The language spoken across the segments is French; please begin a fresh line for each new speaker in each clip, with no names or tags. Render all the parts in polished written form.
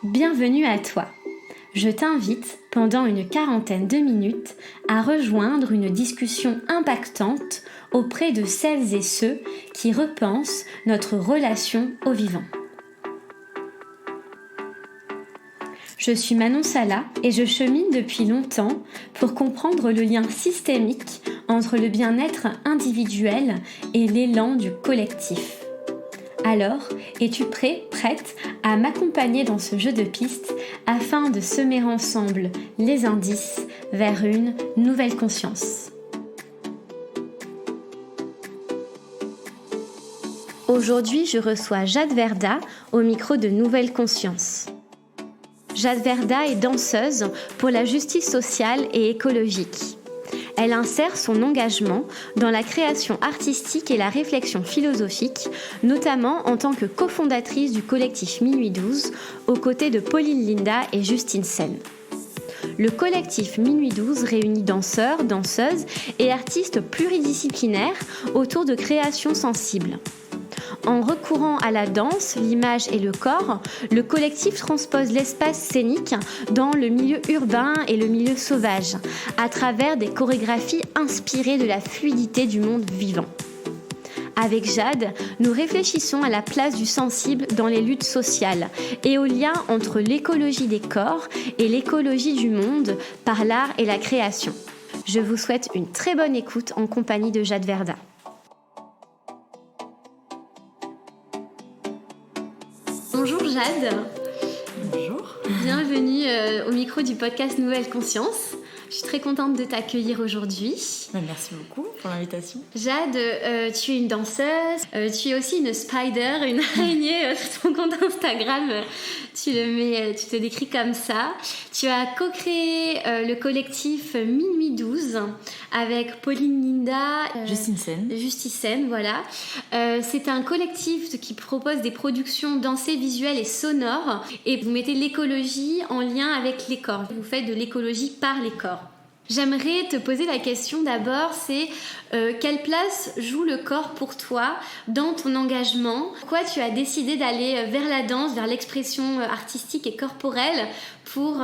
Bienvenue à toi. Je t'invite, pendant une quarantaine de minutes, à rejoindre une discussion impactante auprès de celles et ceux qui repensent notre relation au vivant. Je suis Manon Sala et je chemine depuis longtemps pour comprendre le lien systémique entre le bien-être individuel et l'élan du collectif. Alors, es-tu prête à m'accompagner dans ce jeu de pistes afin de semer ensemble les indices vers une nouvelle conscience? Aujourd'hui, je reçois Jade Verda au micro de Nouvelle Conscience. Jade Verda est danseuse pour la justice sociale et écologique. Elle insère son engagement dans la création artistique et la réflexion philosophique, notamment en tant que cofondatrice du collectif Minuit 12, aux côtés de Pauline Linda et Justine Sen. Le collectif Minuit 12 réunit danseurs, danseuses et artistes pluridisciplinaires autour de créations sensibles. En recourant à la danse, l'image et le corps, le collectif transpose l'espace scénique dans le milieu urbain et le milieu sauvage, à travers des chorégraphies inspirées de la fluidité du monde vivant. Avec Jade, nous réfléchissons à la place du sensible dans les luttes sociales et au lien entre l'écologie des corps et l'écologie du monde par l'art et la création. Je vous souhaite une très bonne écoute en compagnie de Jade Verda. Bonjour Jade.
Bonjour.
Bienvenue au micro du podcast Nouvelle Conscience. Je suis très contente de t'accueillir aujourd'hui.
Merci beaucoup pour l'invitation.
Jade, tu es une danseuse, tu es aussi une spider, une araignée sur ton compte Instagram. Tu te décris comme ça. Tu as co-créé le collectif Minuit 12 avec Pauline Linda,
Justine
Sen, voilà. C'est un collectif qui propose des productions dansées, visuelles et sonores. Et vous mettez l'écologie en lien avec les corps. Vous faites de l'écologie par les corps. J'aimerais te poser la question d'abord, c'est quelle place joue le corps pour toi dans ton engagement? Pourquoi tu as décidé d'aller vers la danse, vers l'expression artistique et corporelle pour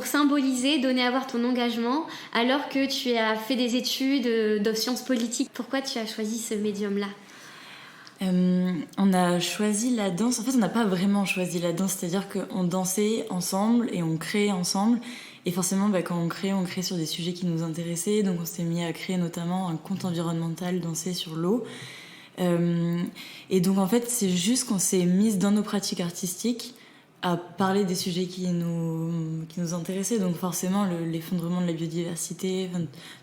symboliser, donner à voir ton engagement alors que tu as fait des études de sciences politiques? Pourquoi tu as choisi ce médium-là?
On a choisi la danse. En fait, on n'a pas vraiment choisi la danse, c'est-à-dire qu'on dansait ensemble et on créait ensemble. Et forcément, quand on crée sur des sujets qui nous intéressaient. Donc, on s'est mis à créer notamment un conte environnemental dansé sur l'eau. Et donc, en fait, c'est juste qu'on s'est mise dans nos pratiques artistiques à parler des sujets qui nous intéressaient. Donc, forcément, l'effondrement de la biodiversité,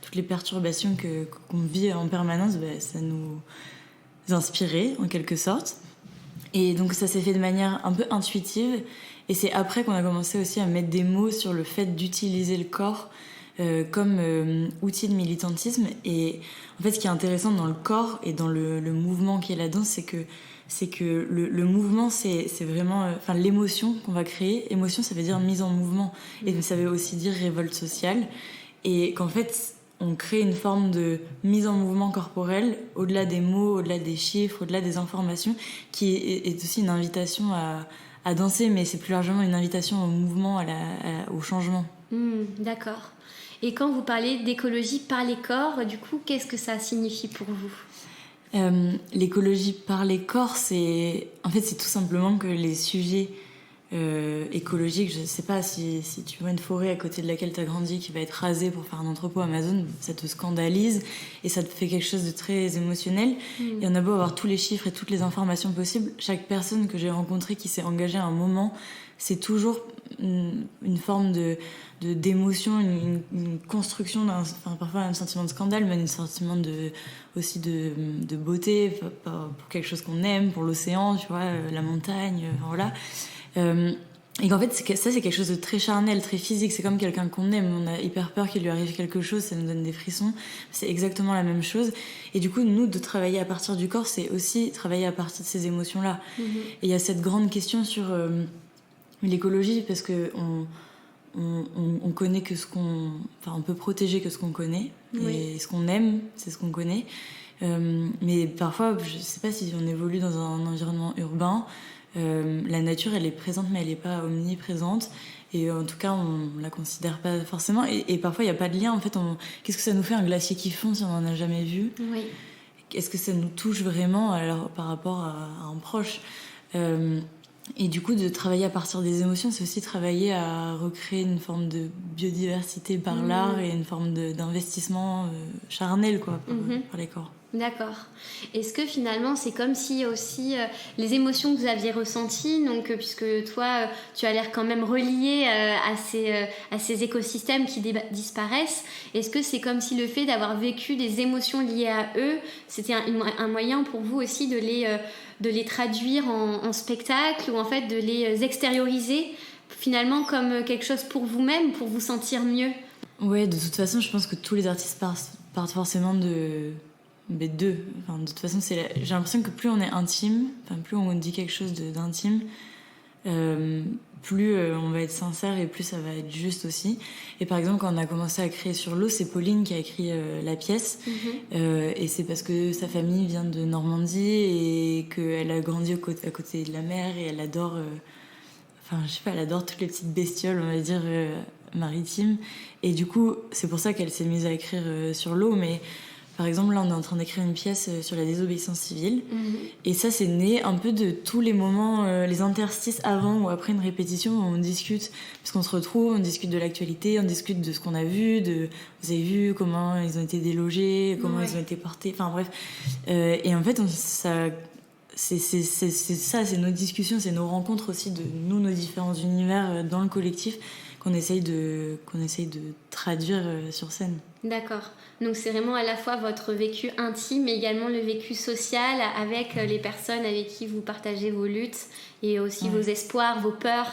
toutes les perturbations qu'on vit en permanence, ça nous inspirait en quelque sorte. Et donc, ça s'est fait de manière un peu intuitive. Et c'est après qu'on a commencé aussi à mettre des mots sur le fait d'utiliser le corps comme outil de militantisme. Et en fait, ce qui est intéressant dans le corps et dans le mouvement qui est la danse, c'est que le mouvement, c'est vraiment l'émotion qu'on va créer. Émotion, ça veut dire mise en mouvement. Et ça veut aussi dire révolte sociale. Et qu'en fait, on crée une forme de mise en mouvement corporelle, au-delà des mots, au-delà des chiffres, au-delà des informations, qui est aussi une invitation à danser, mais c'est plus largement une invitation au mouvement, au changement.
D'accord. Et quand vous parlez d'écologie par les corps, du coup, qu'est-ce que ça signifie pour vous?
L'écologie par les corps, c'est tout simplement que les sujets écologiques, je sais pas, si tu vois une forêt à côté de laquelle tu as grandi qui va être rasée pour faire un entrepôt Amazon, ça te scandalise et ça te fait quelque chose de très émotionnel. Et on a beau avoir tous les chiffres et toutes les informations possibles, chaque personne que j'ai rencontrée qui s'est engagée à un moment, c'est toujours une forme d'émotion, une construction parfois un sentiment de scandale, mais un sentiment aussi de beauté pour quelque chose qu'on aime, pour l'océan, tu vois, la montagne, voilà. Et qu'en fait, ça c'est quelque chose de très charnel, très physique. C'est comme quelqu'un qu'on aime. On a hyper peur qu'il lui arrive quelque chose, ça nous donne des frissons. C'est exactement la même chose. Et du coup, nous, de travailler à partir du corps, c'est aussi travailler à partir de ces émotions-là. Et il y a cette grande question sur l'écologie, parce que on connaît que ce qu'on... Enfin, on peut protéger que ce qu'on connaît. Oui. Et ce qu'on aime, c'est ce qu'on connaît. Mais parfois, je sais pas si on évolue dans un environnement urbain, La nature, elle est présente, mais elle n'est pas omniprésente. Et en tout cas, on la considère pas forcément. Et parfois, il n'y a pas de lien. En fait, qu'est-ce que ça nous fait un glacier qui fond si on n'en a jamais vu ?
Oui.
Est-ce que ça nous touche vraiment alors, par rapport à un proche ? Et du coup, de travailler à partir des émotions, c'est aussi travailler à recréer une forme de biodiversité par l'art et une forme d'investissement charnel, quoi, par les corps.
D'accord. Est-ce que finalement c'est comme si aussi les émotions que vous aviez ressenties, donc puisque toi tu as l'air quand même relié à ces écosystèmes qui disparaissent, est-ce que c'est comme si le fait d'avoir vécu des émotions liées à eux, c'était un moyen pour vous aussi de les traduire en spectacle, ou en fait de les extérioriser finalement comme quelque chose pour vous-même, pour vous sentir mieux?
Ouais, de toute façon je pense que tous les artistes partent forcément d'eux. Enfin, de toute façon, j'ai l'impression que plus on est intime, plus on dit quelque chose d'intime, plus on va être sincère et plus ça va être juste aussi. Et par exemple, quand on a commencé à créer sur l'eau, c'est Pauline qui a écrit la pièce. Et c'est parce que sa famille vient de Normandie et qu'elle a grandi à côté de la mer et elle adore, elle adore toutes les petites bestioles, on va dire, maritimes. Et du coup, c'est pour ça qu'elle s'est mise à écrire sur l'eau. Mais par exemple, là, on est en train d'écrire une pièce sur la désobéissance civile. Et ça, c'est né un peu de tous les moments, les interstices avant ou après une répétition où on discute. Parce qu'on se retrouve, on discute de l'actualité, on discute de ce qu'on a vu, vous avez vu comment ils ont été délogés, comment ils ont été portés, enfin bref. Et en fait, c'est nos discussions, c'est nos rencontres aussi de nos différents univers dans le collectif qu'on essaye de traduire sur scène.
D'accord. Donc c'est vraiment à la fois votre vécu intime mais également le vécu social avec les personnes avec qui vous partagez vos luttes et aussi vos espoirs, vos peurs.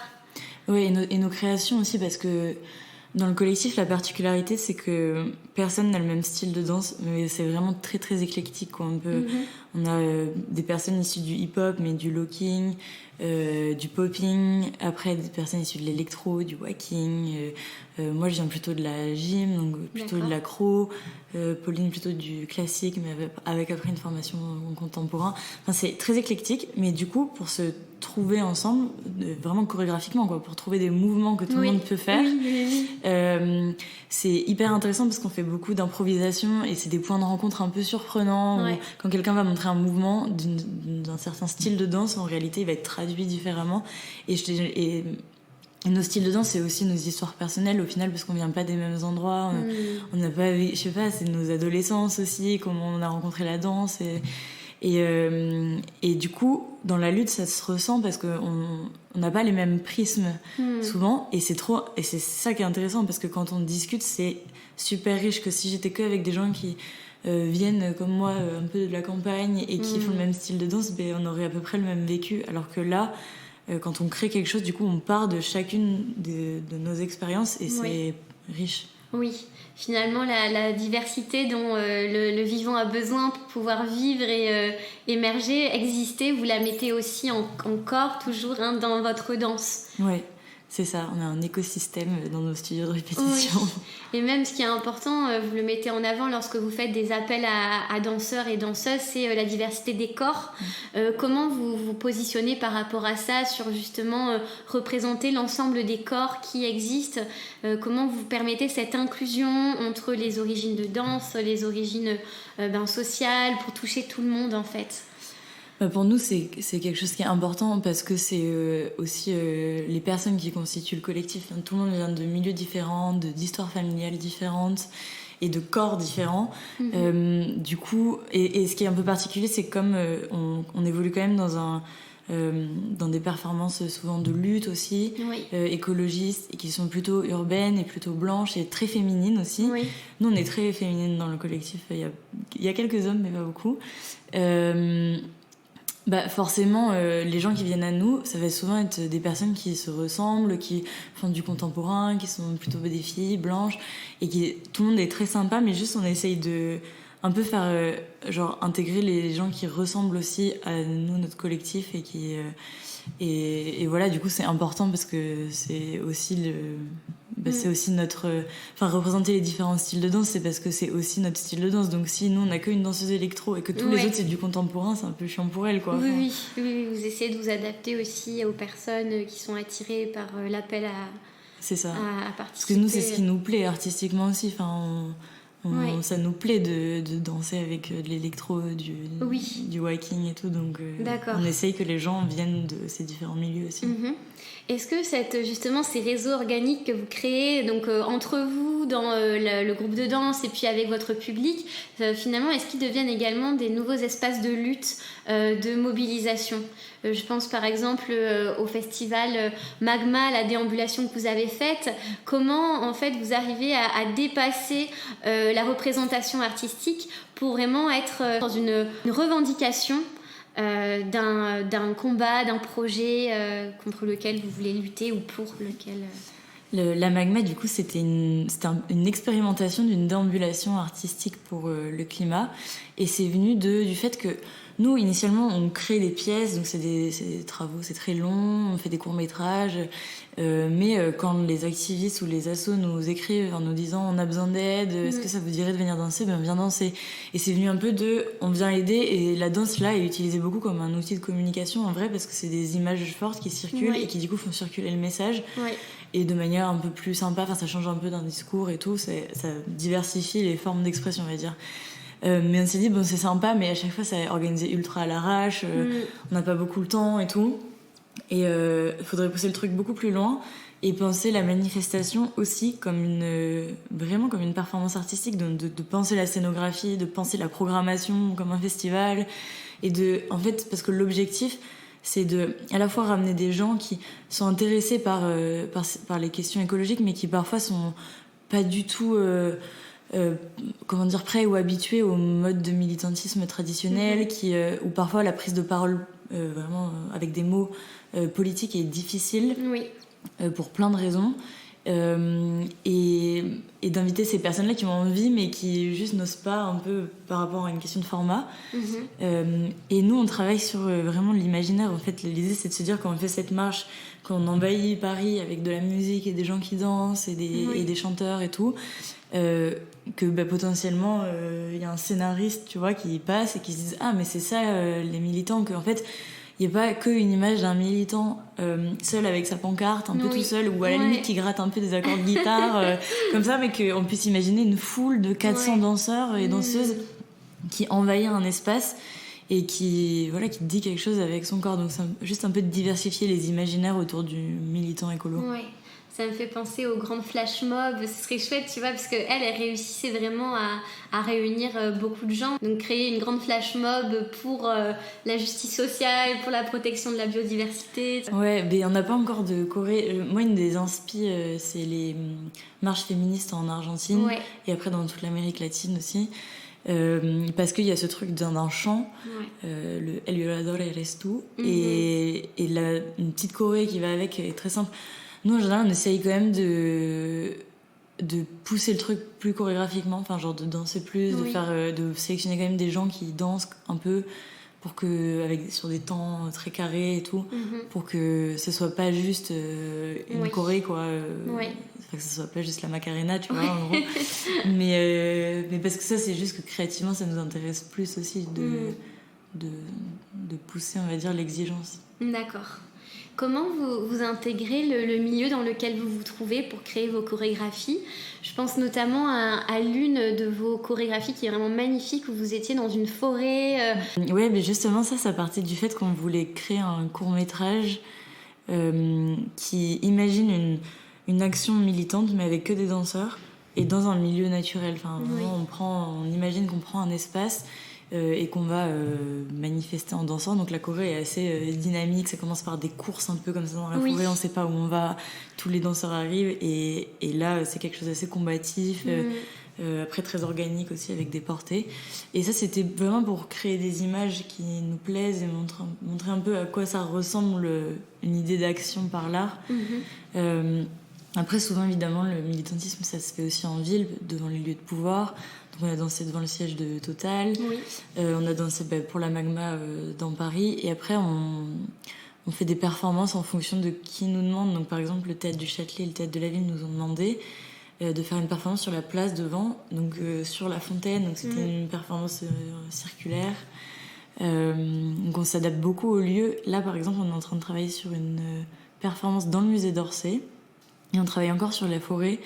Oui, et nos créations aussi, parce que dans le collectif, la particularité, c'est que personne n'a le même style de danse, mais c'est vraiment très très éclectique, quoi. On a des personnes issues du hip-hop, mais du locking, du popping, après des personnes issues de l'électro, du walking. Moi, je viens plutôt de la gym, donc plutôt de l'accro. Pauline plutôt du classique, mais avec après une formation en contemporain. Enfin, c'est très éclectique, mais du coup, pour se trouver ensemble, vraiment chorégraphiquement, quoi, pour trouver des mouvements que tout le monde peut faire. C'est hyper intéressant parce qu'on fait beaucoup d'improvisation et c'est des points de rencontre un peu surprenants. Quand quelqu'un va montrer un mouvement d'un certain style de danse, en réalité, il va être traduit différemment. Et nos styles de danse, c'est aussi nos histoires personnelles au final, parce qu'on vient pas des mêmes endroits. On n'a pas, je sais pas, c'est nos adolescences aussi, comment on a rencontré la danse. Et du coup, dans la lutte, ça se ressent parce qu'on n'a pas les mêmes prismes souvent. Et c'est ça qui est intéressant, parce que quand on discute, c'est super riche. Que si j'étais que avec des gens qui viennent comme moi un peu de la campagne et qui font le même style de danse, on aurait à peu près le même vécu. Alors que là, quand on crée quelque chose, du coup, on part de chacune de nos expériences et c'est riche.
Oui, finalement, la diversité dont le vivant a besoin pour pouvoir vivre et émerger, exister, vous la mettez aussi encore toujours dans votre danse.
Oui, c'est ça. On a un écosystème dans nos studios de répétition.
Oui. Et même ce qui est important, vous le mettez en avant lorsque vous faites des appels à danseurs et danseuses, c'est la diversité des corps. Comment vous vous positionnez par rapport à ça, sur justement représenter l'ensemble des corps qui existent? Comment vous permettez cette inclusion entre les origines de danse, les origines sociales, pour toucher tout le monde en fait?
Pour nous, c'est quelque chose qui est important parce que c'est aussi les personnes qui constituent le collectif. Tout le monde vient de milieux différents, d'histoires familiales différentes et de corps différents. Du coup, et ce qui est un peu particulier, c'est que comme on évolue quand même dans des performances souvent de lutte aussi, écologistes, et qui sont plutôt urbaines et plutôt blanches et très féminines aussi. Nous, on est très féminines dans le collectif. Il y a quelques hommes, mais pas beaucoup. Forcément, les gens qui viennent à nous, ça va souvent être des personnes qui se ressemblent, qui font du contemporain, qui sont plutôt des filles blanches, et tout le monde est très sympa, mais juste on essaye de un peu faire intégrer les gens qui ressemblent aussi à nous, notre collectif, et voilà, du coup c'est important parce que c'est aussi c'est aussi notre... représenter les différents styles de danse, c'est parce que c'est aussi notre style de danse. Donc si nous, on n'a qu'une danseuse électro et que tous les autres, c'est du contemporain, c'est un peu chiant pour elle, quoi.
Oui, vous essayez de vous adapter aussi aux personnes qui sont attirées par l'appel à...
C'est ça.
À participer.
Parce que nous, c'est ce qui nous plaît artistiquement aussi. Ça nous plaît de danser avec de l'électro, du waacking et tout. Donc, on essaye que les gens viennent de ces différents milieux aussi.
Est-ce que justement ces réseaux organiques que vous créez, donc entre vous, dans le groupe de danse et puis avec votre public, finalement, est-ce qu'ils deviennent également des nouveaux espaces de lutte, de mobilisation ? Je pense par exemple au festival Magma, la déambulation que vous avez faite. Comment en fait vous arrivez à dépasser la représentation artistique pour vraiment être dans une revendication d'un combat, d'un projet contre lequel vous voulez lutter ou pour lequel...
La Magma, du coup, c'était une expérimentation d'une déambulation artistique pour le climat. Et c'est venu du fait que nous, initialement, on crée des pièces, donc c'est des travaux, c'est très long, on fait des courts-métrages. Mais quand les activistes ou les assos nous écrivent en nous disant on a besoin d'aide, est-ce que ça vous dirait de venir danser ? Ben, on vient danser. Et c'est venu un peu on vient aider. Et la danse, là, est utilisée beaucoup comme un outil de communication, en vrai, parce que c'est des images fortes qui circulent et qui, du coup, font circuler le message. Et de manière un peu plus sympa, ça change un peu d'un discours et tout, ça diversifie les formes d'expression, on va dire. Mais on s'est dit, c'est sympa, mais à chaque fois, c'est organisé ultra à l'arrache, on n'a pas beaucoup le temps et tout. Et il faudrait pousser le truc beaucoup plus loin et penser la manifestation aussi vraiment comme une performance artistique, de penser la scénographie, de penser la programmation comme un festival. En fait, parce que l'objectif, c'est à la fois ramener des gens qui sont intéressés par les questions écologiques, mais qui parfois sont pas du tout prêts ou habitués au mode de militantisme traditionnel, où parfois la prise de parole vraiment avec des mots politiques est difficile pour plein de raisons. Et d'inviter ces personnes-là qui ont envie mais qui juste n'osent pas un peu par rapport à une question de format. Et nous, on travaille sur vraiment l'imaginaire. En fait, l'idée, c'est de se dire quand on fait cette marche, quand on envahit Paris avec de la musique et des gens qui dansent et des chanteurs et tout, que potentiellement, y a un scénariste, tu vois, qui passe et qui se dit « Ah, mais c'est ça, les militants », qu'en fait... Il n'y a pas qu'une image d'un militant seul avec sa pancarte, un peu tout seul, ou à la limite qui gratte un peu des accords de guitare, comme ça, mais qu'on puisse imaginer une foule de 400 danseurs et danseuses qui envahit un espace et qui dit quelque chose avec son corps. Donc c'est juste un peu de diversifier les imaginaires autour du militant écolo.
Ça me fait penser aux grandes flash mobs, ce serait chouette, tu vois, parce qu'elle réussissait vraiment à réunir beaucoup de gens. Donc créer une grande flash mob pour la justice sociale, pour la protection de la biodiversité.
Ouais, mais on n'a pas encore de Corée. Moi, une des inspi, c'est les marches féministes en Argentine, et après dans toute l'Amérique latine aussi. Parce qu'il y a ce truc d'un chant, le El Violador eres tú, et une petite choré qui va avec est très simple. Nous, en général, on essaye quand même de pousser le truc plus chorégraphiquement, de danser plus, de sélectionner quand même des gens qui dansent un peu pour sur des temps très carrés et tout, pour que ce soit pas juste une choré, quoi. Que ce soit pas juste la Macarena, tu vois, en gros. mais parce que ça, c'est juste que créativement, ça nous intéresse plus aussi de pousser, on va dire, l'exigence.
D'accord. Comment vous intégrez le milieu dans lequel vous vous trouvez pour créer vos chorégraphies ? Je pense notamment à l'une de vos chorégraphies qui est vraiment magnifique, où vous étiez dans une forêt.
Ouais, mais justement, ça partait du fait qu'on voulait créer un court-métrage qui imagine une action militante, mais avec que des danseurs, et dans un milieu naturel. Vraiment, on imagine qu'on prend un espace et qu'on va manifester en dansant. Donc la choré est assez dynamique, ça commence par des courses un peu comme ça dans la forêt, on sait pas où on va, tous les danseurs arrivent et là c'est quelque chose d'assez combatif, après très organique aussi avec des portées. Et ça c'était vraiment pour créer des images qui nous plaisent et montrer un peu à quoi ça ressemble une idée d'action par l'art. Après souvent évidemment le militantisme ça se fait aussi en ville, devant les lieux de pouvoir. On a dansé devant le siège de Total, on a dansé pour la Magma dans Paris, et après on fait des performances en fonction de qui nous demande. Donc par exemple, le théâtre du Châtelet et le théâtre de la Ville nous ont demandé de faire une performance sur la place devant, donc sur la fontaine. Donc c'était une performance circulaire. Donc on s'adapte beaucoup au lieu. Là par exemple, on est en train de travailler sur une performance dans le musée d'Orsay. Et on travaille encore sur la forêt,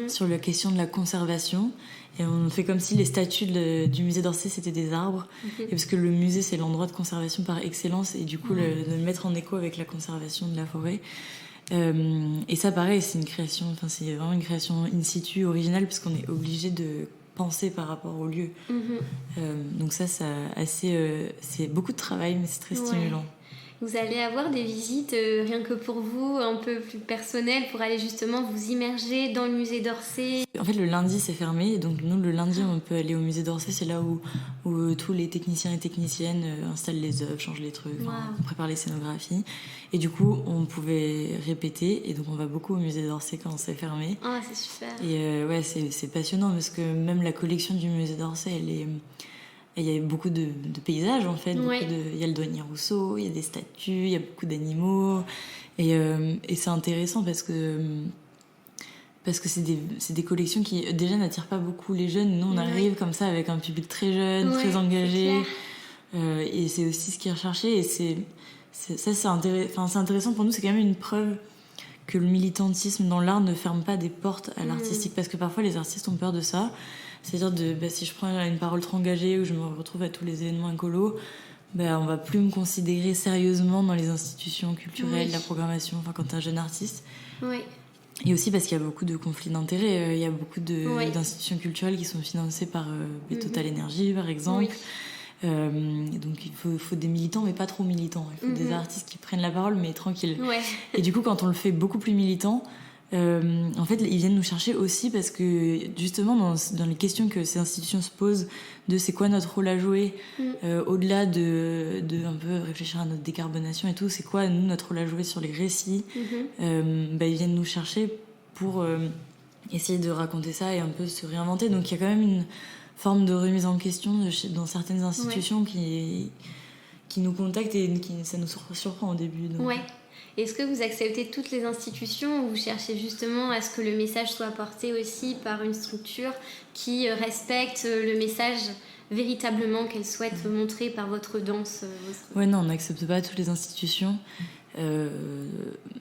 sur la question de la conservation. Et on fait comme si les statues du musée d'Orsay, c'était des arbres. Et parce que le musée, c'est l'endroit de conservation par excellence. Et du coup, de le mettre en écho avec la conservation de la forêt. Et ça, pareil, c'est une création, enfin, c'est vraiment une création in situ, originale, parce qu'on est obligé de penser par rapport au lieu. Donc ça c'est beaucoup de travail, mais c'est très stimulant.
Vous allez avoir des visites rien que pour vous, un peu plus personnelles, pour aller justement vous immerger dans le musée d'Orsay.
En fait, le lundi, c'est fermé. Donc nous, le lundi, on peut aller au musée d'Orsay. C'est là où tous les techniciens et techniciennes installent les œuvres, changent les trucs, on prépare les scénographies. Et du coup, on pouvait répéter. Et donc, on va beaucoup au musée d'Orsay quand c'est fermé.
Ah, c'est super.
Et ouais, c'est passionnant parce que même la collection du musée d'Orsay, il y a beaucoup de paysages en fait. Il y a le douanier Rousseau, il y a des statues, il y a beaucoup d'animaux. Et c'est intéressant parce que c'est des collections qui déjà n'attirent pas beaucoup les jeunes. Nous, on arrive comme ça avec un public très jeune, très engagé. Et c'est aussi ce qui est recherché. Et c'est intéressant pour nous. C'est quand même une preuve que le militantisme dans l'art ne ferme pas des portes à l'artistique. Parce que parfois, les artistes ont peur de ça. C'est-à-dire, si je prends une parole trop engagée ou je me retrouve à tous les événements écolos, on va plus me considérer sérieusement dans les institutions culturelles, la programmation, enfin, quand t'es un jeune artiste. Et aussi parce qu'il y a beaucoup de conflits d'intérêts. Il y a beaucoup d'institutions culturelles qui sont financées par Total Energy, par exemple. Donc il faut des militants, mais pas trop militants. Il faut des artistes qui prennent la parole, mais tranquilles. Et du coup, quand on le fait beaucoup plus militant, en fait, ils viennent nous chercher aussi parce que justement dans les questions que ces institutions se posent de c'est quoi notre rôle à jouer au-delà de un peu réfléchir à notre décarbonation et tout, c'est quoi nous notre rôle à jouer sur les récits, ils viennent nous chercher pour essayer de raconter ça et un peu se réinventer. Donc il y a quand même une forme de remise en question dans certaines institutions qui nous contactent et ça nous surprend au début. Donc.
Est-ce que vous acceptez toutes les institutions ou vous cherchez justement à ce que le message soit porté aussi par une structure qui respecte le message véritablement qu'elle souhaite montrer par votre danse
Non, on n'accepte pas toutes les institutions.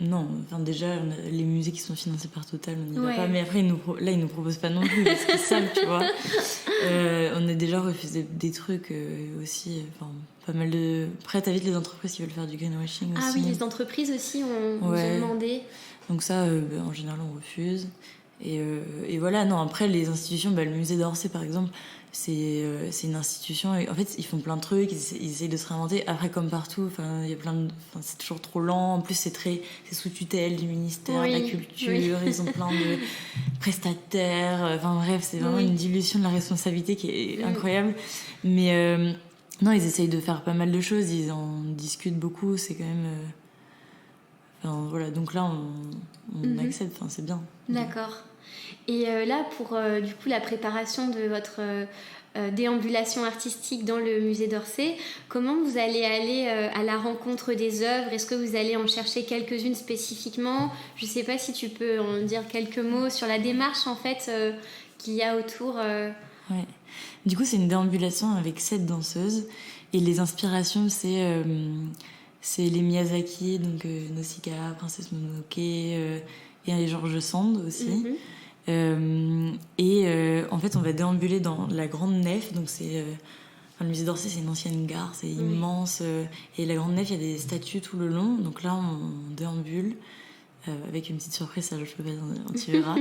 Non, enfin déjà, les musées qui sont financés par Total, on n'y va pas. Mais après, ils nous proposent pas non plus parce qu'ils savent, tu vois. On a déjà refusé des trucs aussi. Pas mal de... Après, t'invites les entreprises qui veulent faire du greenwashing aussi.
Ah oui, les entreprises aussi ont demandé.
Donc ça, en général, on refuse. Et voilà, non, après, les institutions, le musée d'Orsay, par exemple, c'est une institution. Et en fait, ils font plein de trucs, ils essayent de se réinventer. Après, comme partout, il y a c'est toujours trop lent. En plus, c'est sous tutelle du ministère de la Culture. Ils ont plein de prestataires. Bref, c'est vraiment une dilution de la responsabilité qui est incroyable. Mais non, ils essayent de faire pas mal de choses. Ils en discutent beaucoup. C'est quand même... voilà, donc là, on accepte. C'est bien.
D'accord. Et là, pour du coup la préparation de votre déambulation artistique dans le musée d'Orsay, comment vous allez aller à la rencontre des œuvres ? Est-ce que vous allez en chercher quelques-unes spécifiquement ? Je ne sais pas si tu peux en dire quelques mots sur la démarche en fait qu'il y a autour.
Ouais. Du coup, c'est une déambulation avec 7 danseuses et les inspirations, c'est les Miyazaki, donc Nausicaa, Princesse Mononoke et George Sand aussi. En fait, on va déambuler dans la grande nef. Donc le musée d'Orsay, c'est une ancienne gare, c'est immense. Et la grande nef, il y a des statues tout le long. Donc là, on déambule. Avec une petite surprise, ça je peux pas tu verras.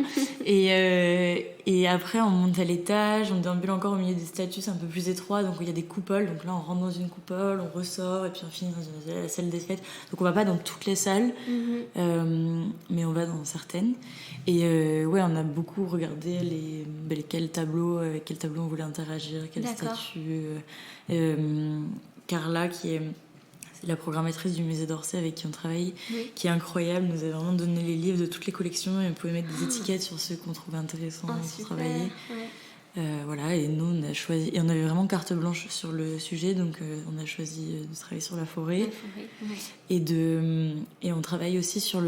Et après on monte à l'étage, on déambule encore au milieu des statues, c'est un peu plus étroit, donc il y a des coupoles, donc là on rentre dans une coupole, on ressort et puis on finit dans la salle des fêtes. Donc on va pas dans toutes les salles, mais on va dans certaines. Et on a beaucoup regardé quel tableau on voulait interagir, quelle statue. Carla qui est la programmatrice du musée d'Orsay avec qui on travaille, qui est incroyable, nous a vraiment donné les livres de toutes les collections et on pouvait mettre des étiquettes sur ceux qu'on trouvait intéressants pour travailler. Voilà, et nous on a choisi, et on avait vraiment carte blanche sur le sujet, donc on a choisi de travailler sur la forêt, et on travaille aussi sur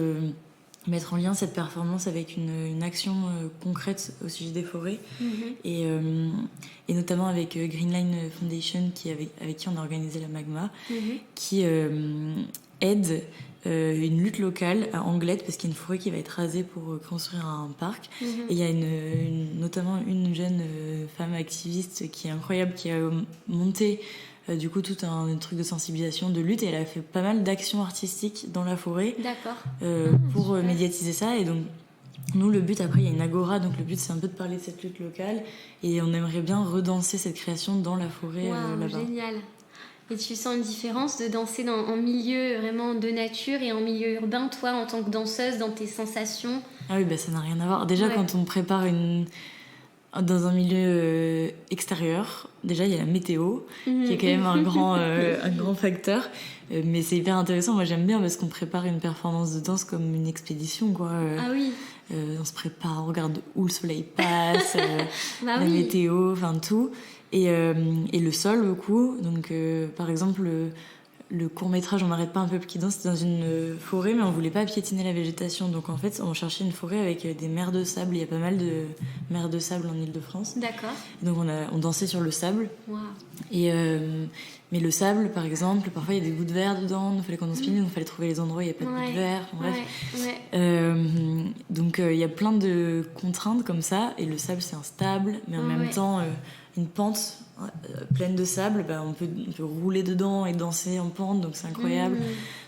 mettre en lien cette performance avec une action concrète au sujet des forêts, et notamment avec Green Line Foundation avec qui on a organisé la Magma, qui aide une lutte locale à Anglette, parce qu'il y a une forêt qui va être rasée pour construire un parc. Et il y a notamment une jeune femme activiste qui est incroyable, qui a monté du coup tout un truc de sensibilisation, de lutte, et elle a fait pas mal d'actions artistiques dans la forêt.
D'accord.
Pour médiatiser ça. Et donc nous, le but, après il y a une agora, donc le but c'est un peu de parler de cette lutte locale, et on aimerait bien redanser cette création dans la forêt. Là-bas.
Génial. Et tu sens une différence de danser en milieu vraiment de nature et en milieu urbain, toi, en tant que danseuse, dans tes sensations?
Ah oui, ça n'a rien à voir. Déjà, quand on prépare dans un milieu extérieur, déjà il y a la météo, qui est quand même un grand facteur. Mais c'est hyper intéressant, moi j'aime bien, parce qu'on prépare une performance de danse comme une expédition, quoi.
Ah oui.
On se prépare, on regarde où le soleil passe, la météo, enfin tout. Et le sol, beaucoup. Donc, par exemple, le court-métrage On n'arrête pas un peuple qui danse, c'était dans une forêt, mais on voulait pas piétiner la végétation. Donc, en fait, on cherchait une forêt avec des mers de sable. Il y a pas mal de mers de sable en Île-de-France.
D'accord.
Et donc, on dansait sur le sable.
Wow.
Mais le sable, par exemple, parfois, il y a des bouts de verre dedans. Il fallait qu'on en spinne, donc il fallait trouver les endroits où il n'y a pas de bouts de verre. Bref. Donc, il y a plein de contraintes comme ça. Et le sable, c'est instable, mais en même temps... une pente pleine de sable, on peut rouler dedans et danser en pente, donc c'est incroyable.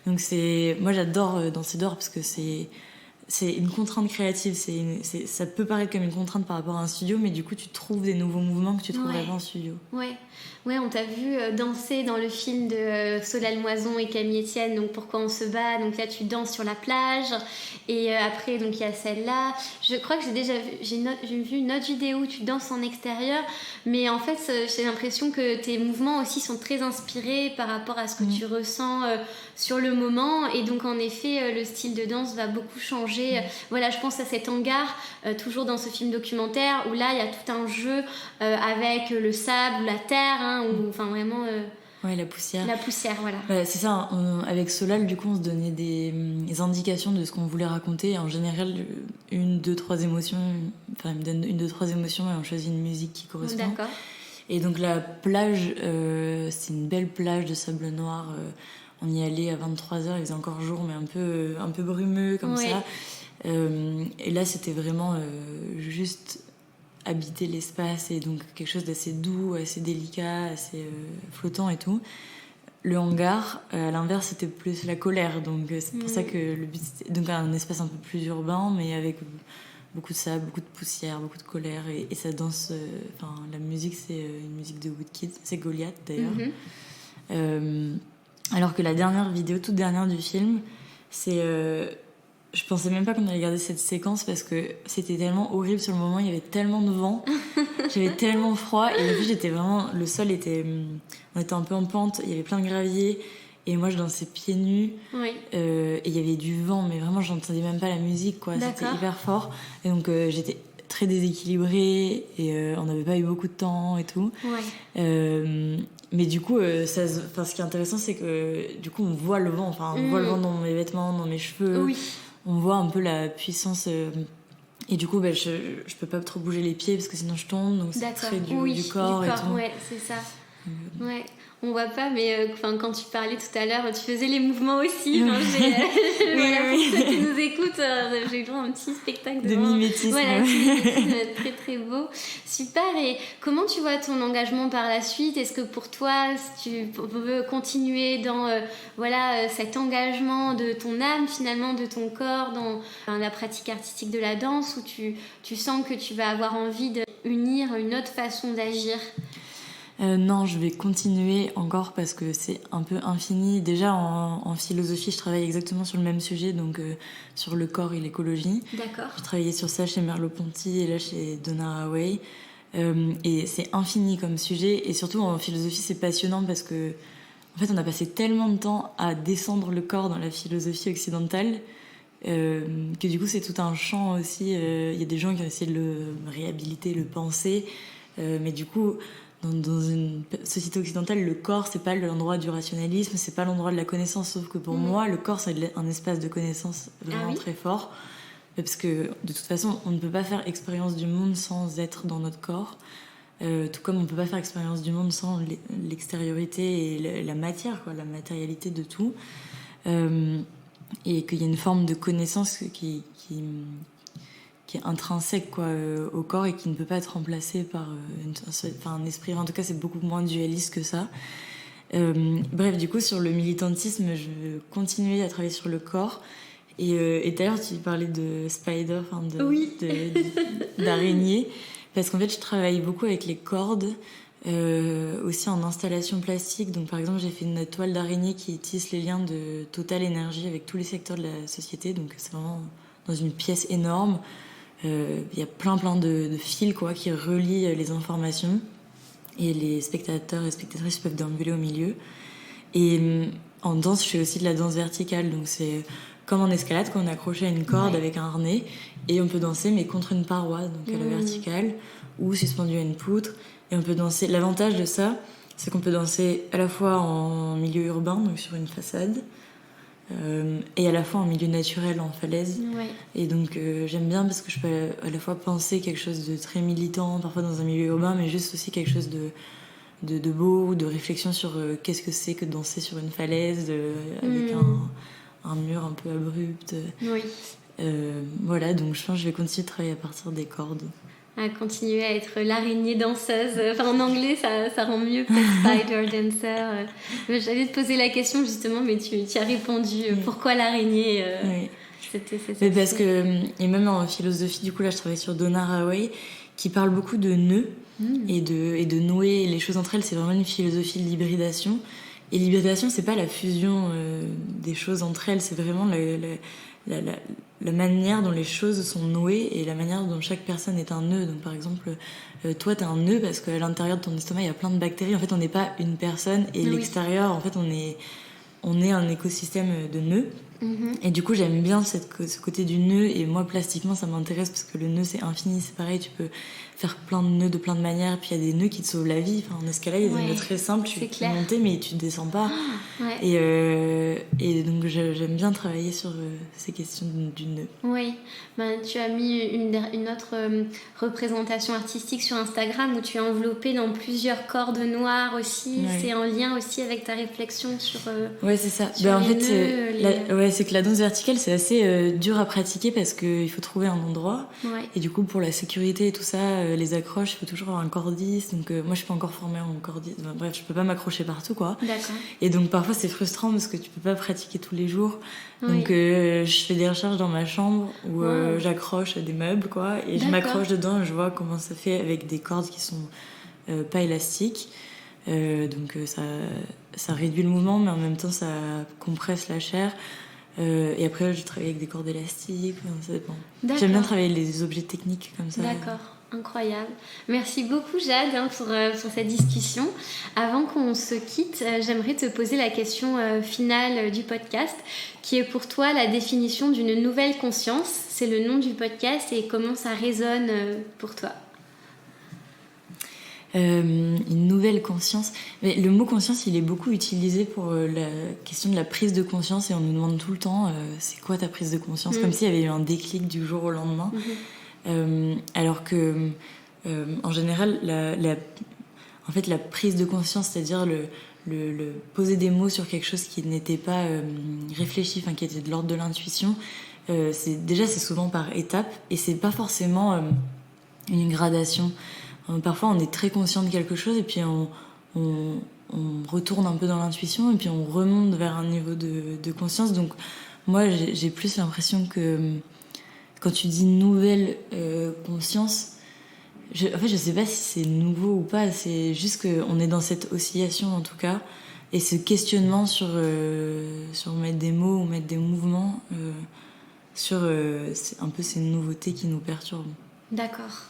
Donc moi j'adore danser dehors, parce que c'est une contrainte créative, ça peut paraître comme une contrainte par rapport à un studio, mais du coup tu trouves des nouveaux mouvements que tu trouverais pas en studio.
Ouais, on t'a vu danser dans le film de Solal Moison et Camille Etienne, donc Pourquoi on se bat. Donc là, tu danses sur la plage. Et après, donc il y a celle-là. Je crois que j'ai vu une autre vidéo où tu danses en extérieur. Mais en fait, j'ai l'impression que tes mouvements aussi sont très inspirés par rapport à ce que tu ressens sur le moment. Et donc, en effet, le style de danse va beaucoup changer. Voilà, je pense à cet hangar, toujours dans ce film documentaire, où là, il y a tout un jeu avec le sable, la terre, ou enfin vraiment
la poussière,
voilà.
C'est ça, avec Solal, du coup on se donnait des indications de ce qu'on voulait raconter. En général, une, deux, trois émotions, il me donne une, deux, trois émotions, et on choisit une musique qui correspond.
D'accord.
Et donc la plage, c'est une belle plage de sable noir. On y allait à 23h, il faisait encore jour, mais un peu brumeux comme ça. Et là c'était vraiment juste habiter l'espace, et donc quelque chose d'assez doux, assez délicat, assez flottant et tout. Le hangar, à l'inverse, c'était plus la colère, donc c'est pour ça que le but, c'était donc un espace un peu plus urbain, mais avec beaucoup de sable, beaucoup de poussière, beaucoup de colère, et ça danse. La musique, c'est une musique de Woodkid, c'est Goliath d'ailleurs. Alors que la dernière vidéo, toute dernière du film, c'est je pensais même pas qu'on allait garder cette séquence, parce que c'était tellement horrible sur le moment, il y avait tellement de vent, j'avais tellement froid, et en plus le sol était, on était un peu en pente, il y avait plein de gravier, et moi je dansais pieds nus, et il y avait du vent, mais vraiment j'entendais même pas la musique, quoi. C'était hyper fort, et donc j'étais très déséquilibrée, et on n'avait pas eu beaucoup de temps et tout. Mais du coup, ce qui est intéressant, c'est que du coup on voit le vent, on voit le vent dans mes vêtements, dans mes cheveux. On voit un peu la puissance, et du coup je peux pas trop bouger les pieds, parce que sinon je tombe, donc c'est très du corps et tout.
C'est ça. On voit pas, mais quand tu parlais tout à l'heure, tu faisais les mouvements aussi. Pour ceux qui nous écoutent, j'ai eu droit à un petit spectacle
de mimétisme.
Très très beau. Super. Et comment tu vois ton engagement par la suite? Est-ce que pour toi, tu veux continuer dans cet engagement de ton âme, finalement, de ton corps, dans la pratique artistique de la danse, ou tu sens que tu vas avoir envie d'unir une autre façon d'agir?
Non, je vais continuer encore, parce que c'est un peu infini. Déjà, en philosophie, je travaille exactement sur le même sujet, donc sur le corps et l'écologie.
D'accord.
J'ai travaillé sur ça chez Merleau-Ponty et là chez Donna Haraway. Et c'est infini comme sujet. Et surtout, en philosophie, c'est passionnant, parce que en fait, on a passé tellement de temps à descendre le corps dans la philosophie occidentale, que du coup, c'est tout un champ aussi. Il y a des gens qui ont essayé de le réhabiliter, le penser. Mais du coup, dans une société occidentale, le corps, c'est pas l'endroit du rationalisme, c'est pas l'endroit de la connaissance. Sauf que pour moi, le corps, c'est un espace de connaissance vraiment très fort. Parce que de toute façon, on ne peut pas faire expérience du monde sans être dans notre corps. Tout comme on ne peut pas faire expérience du monde sans l'extériorité et la matière, quoi, la matérialité de tout. Et qu'il y a une forme de connaissance qui est intrinsèque, quoi, au corps et qui ne peut pas être remplacée par un esprit. En tout cas, c'est beaucoup moins dualiste que ça. Bref, du coup, sur le militantisme, je veux continuer à travailler sur le corps. Et d'ailleurs, tu parlais de spider, d'araignée. Parce qu'en fait, je travaille beaucoup avec les cordes, aussi en installation plastique. Donc, par exemple, j'ai fait une toile d'araignée qui tisse les liens de Total Énergie avec tous les secteurs de la société. Donc, c'est vraiment dans une pièce énorme. Il y a plein de fils, quoi, qui relient les informations. Et les spectateurs et spectatrices peuvent déambuler au milieu. Et en danse, je fais aussi de la danse verticale. Donc, c'est comme en escalade, quand on est accroché à une corde avec un harnais. Et on peut danser, mais contre une paroi, donc à la verticale, ou suspendu à une poutre. Et on peut danser. L'avantage de ça, c'est qu'on peut danser à la fois en milieu urbain, donc sur une façade, et à la fois en milieu naturel, en falaise. Et donc j'aime bien parce que je peux à la fois penser quelque chose de très militant, parfois dans un milieu urbain, mais juste aussi quelque chose de beau, de réflexion sur qu'est-ce que c'est que de danser sur une falaise, avec un mur un peu abrupt. Voilà, donc je pense que je vais continuer de travailler à partir des cordes.
À continuer à être l'araignée danseuse. Enfin, en anglais, ça rend mieux, peut-être spider dancer. J'allais te poser la question justement, mais tu as répondu. Pourquoi l'araignée
Mais parce que, et même en philosophie, du coup, là, je travaille sur Donna Haraway, qui parle beaucoup de nœuds et de nouer les choses entre elles. C'est vraiment une philosophie de l'hybridation. Et l'hybridation, c'est pas la fusion des choses entre elles, c'est vraiment la manière dont les choses sont nouées et la manière dont chaque personne est un nœud. Donc par exemple, toi t'es un nœud parce qu'à l'intérieur de ton estomac il y a plein de bactéries. En fait, on n'est pas une personne et l'extérieur, en fait, on est un écosystème de nœuds. Et du coup, j'aime bien ce côté du nœud. Et moi, plastiquement, ça m'intéresse parce que le nœud, c'est infini. C'est pareil, tu peux faire plein de nœuds de plein de manières. Puis il y a des nœuds qui te sauvent la vie. Enfin, en escalade, il y a des nœuds très simples. Tu peux monter, mais tu ne descends pas. Et donc, j'aime bien travailler sur ces questions du nœud.
Oui, tu as mis une autre représentation artistique sur Instagram où tu es enveloppée dans plusieurs cordes noires aussi. C'est en lien aussi avec ta réflexion sur.
Ouais, c'est ça. En fait, c'est que la danse verticale, c'est assez dur à pratiquer parce qu'il faut trouver un endroit. Et du coup, pour la sécurité et tout ça, les accroches, il faut toujours avoir un cordiste. Donc, moi, je suis pas encore formée en cordiste. Enfin, bref, je peux pas m'accrocher partout, quoi.
D'accord.
Et donc, parfois, c'est frustrant parce que tu peux pas pratiquer tous les jours. Donc, je fais des recherches dans ma chambre où j'accroche à des meubles, quoi. Et je m'accroche dedans et je vois comment ça fait avec des cordes qui sont pas élastiques. Donc, ça réduit le mouvement, mais en même temps, ça compresse la chair. Et après, je travaille avec des cordes élastiques. Ça dépend. J'aime bien travailler les objets techniques comme ça.
D'accord, incroyable. Merci beaucoup, Jade, pour cette discussion. Avant qu'on se quitte, j'aimerais te poser la question finale du podcast, qui est pour toi la définition d'une nouvelle conscience. C'est le nom du podcast et comment ça résonne pour toi.
Une nouvelle conscience. Mais le mot conscience, il est beaucoup utilisé pour la question de la prise de conscience et on nous demande tout le temps c'est quoi ta prise de conscience, comme s'il y avait eu un déclic du jour au lendemain. Alors que en général, en fait, la prise de conscience, c'est-à-dire le poser des mots sur quelque chose qui n'était pas réfléchi, qui était de l'ordre de l'intuition, c'est souvent par étapes et c'est pas forcément une gradation. Parfois, on est très conscient de quelque chose et puis on retourne un peu dans l'intuition et puis on remonte vers un niveau de conscience. Donc, moi, j'ai plus l'impression que quand tu dis nouvelle conscience, en fait, je sais pas si c'est nouveau ou pas. C'est juste qu'on est dans cette oscillation, en tout cas, et ce questionnement sur mettre des mots ou mettre des mouvements sur un peu ces nouveautés qui nous perturbent.
D'accord.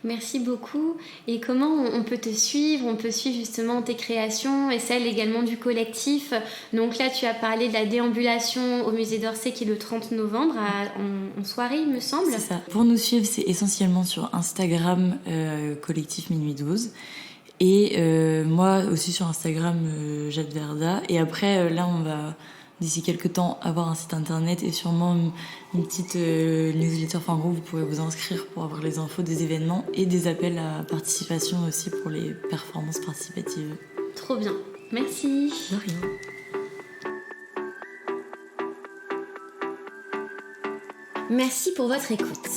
Merci beaucoup. Et comment on peut te suivre? On peut suivre justement tes créations et celles également du collectif. Donc là, tu as parlé de la déambulation au musée d'Orsay qui est le 30 novembre en soirée, il me semble.
C'est ça. Pour nous suivre, c'est essentiellement sur Instagram, collectif Minuit 12. Et moi aussi sur Instagram, Jade Verda. Et après, là, on va, d'ici quelques temps, avoir un site internet et sûrement une petite newsletter. Enfin, en gros, vous pourrez vous inscrire pour avoir les infos des événements et des appels à participation aussi pour les performances participatives.
Trop bien. Merci.
De rien.
Merci pour votre écoute.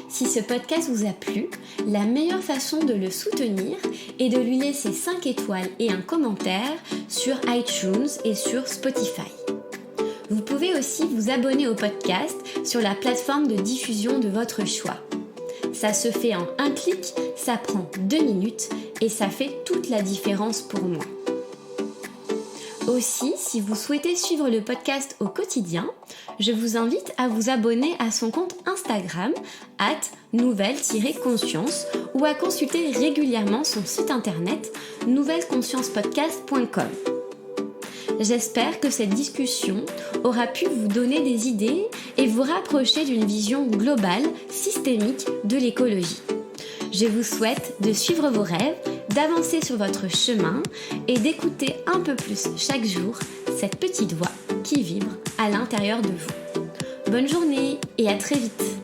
Si ce podcast vous a plu, la meilleure façon de le soutenir est de lui laisser 5 étoiles et un commentaire sur iTunes et sur Spotify. Vous pouvez aussi vous abonner au podcast sur la plateforme de diffusion de votre choix. Ça se fait en un clic, ça prend 2 minutes et ça fait toute la différence pour moi. Aussi, si vous souhaitez suivre le podcast au quotidien, je vous invite à vous abonner à son compte Instagram @nouvelle-conscience ou à consulter régulièrement son site internet nouvelleconsciencepodcast.com. J'espère que cette discussion aura pu vous donner des idées et vous rapprocher d'une vision globale, systémique de l'écologie. Je vous souhaite de suivre vos rêves, d'avancer sur votre chemin et d'écouter un peu plus chaque jour cette petite voix qui vibre à l'intérieur de vous. Bonne journée et à très vite!